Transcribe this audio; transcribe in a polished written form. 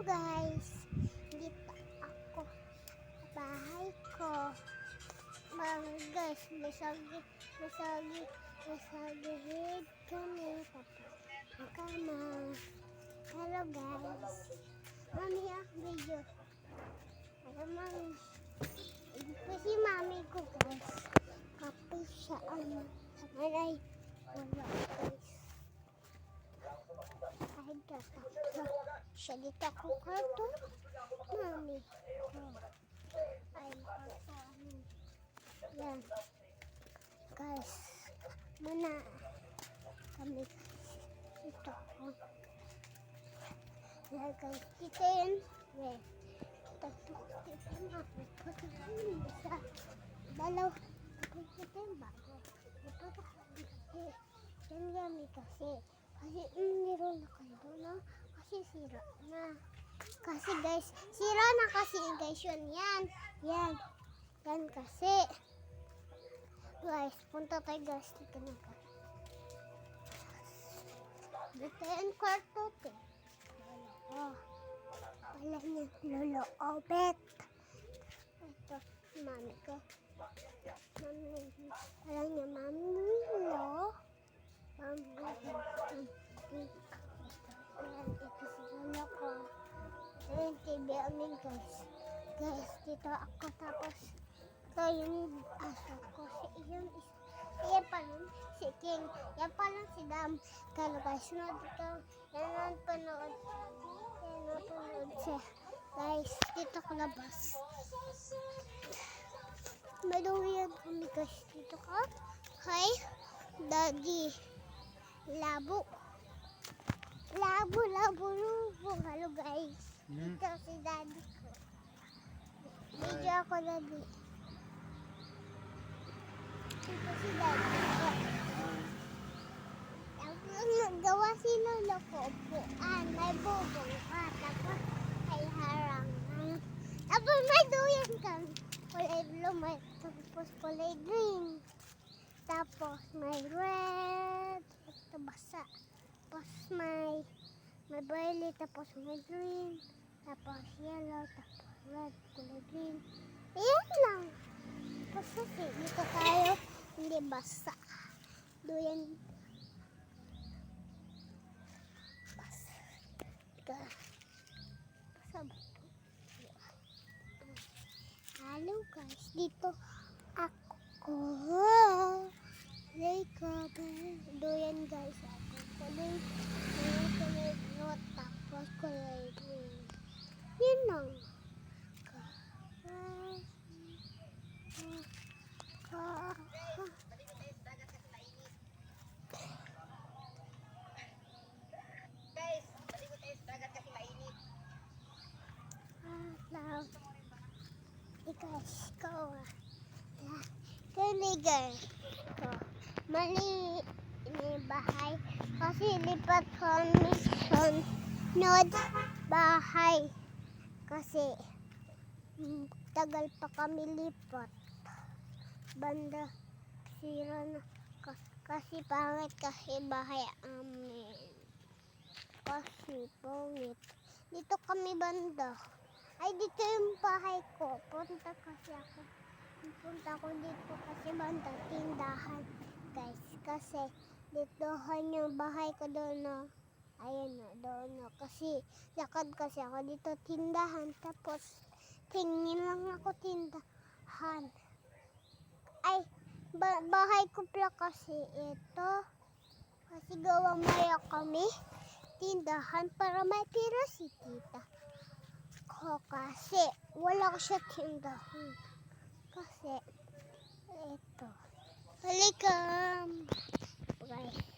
guys, dito ako sa bahay ko. Guys, masagihid kami ng kama. Hello guys, mami ang video. Hello mami. Ito si mami ko guys. Kapag siya ang sanay. Wala guys. Kahit tatapos siya dito ako karto. Mami ko. Ay, pagsaan. Yan. Guys, muna kami ito ako. Yan guys, dito yun. Yan. Tapos dito mami. Pagkakas sa dalaw. Dito yung bago. Ito kasi. Yan kami kasi. Kasi meron na kayo na. Kasi sira na. Kasi guys, sira na kasi guys yun. Yan. Yan. Yan kasi. Guys, punta tayo guys. Dito na guys. Dito yung kwarto. Oh. Wala niya. Lolo Obet. Ito. Mami ko. Wala niya. Mami Lolo. Mami Lolo. Ayan, ito si Lolo ko. Ayan, TV amin guys. Guys, dito ako tapos ito yung aso ko. Iyan pala si King. Yan pala si Dam. Kalo guys, no, dito. Yan ang panood. Yan ang panood siya. Guys, dito ko labas. Maluyan kami guys. Dito ka. Hi, Daddy. Labo. Labo. Hello guys. Dito si Daddy ko. Video ako Daddy. Dito si Daddy ko. Tapos nagawa si Lolo ko upuan. May bubong ka. Tapos ay harangan. Tapos may duyan kang kulay blue. Tapos kulay green. Tapos may red. Ito basa. Tapos may violet. Tapos may green. Tapos yellow. Tapos red. Kulay green. Ayan lang. Tapos kasi dito tayo. Hindi basa. Duyan. Basa. Basa ba ito? Hello guys. Dito ako. Duyan guys ako. Kulay blue. Tapos kulay green. Yan lang. Guys, ko kanigan ko mali ini bahay kasi lipat kami sunod bahay kasi tagal pa kami lipat banda sira na kasi pangit kasi bahay amin kasi pangit dito kami banda. Ay, dito yung bahay ko. Punta ko dito kasi banda tindahan. Guys, kasi dito yung bahay ko doon na. Ayan na, doon na. Kasi lakad kasi ako dito tindahan. Tapos, tingin lang ako tindahan. Ay, bahay ko pala kasi ito. Kasi gawa maya kami tindahan para may pira si tita. Kasi wala ko siya tindahan. Kasi ito. Welcome. Guys.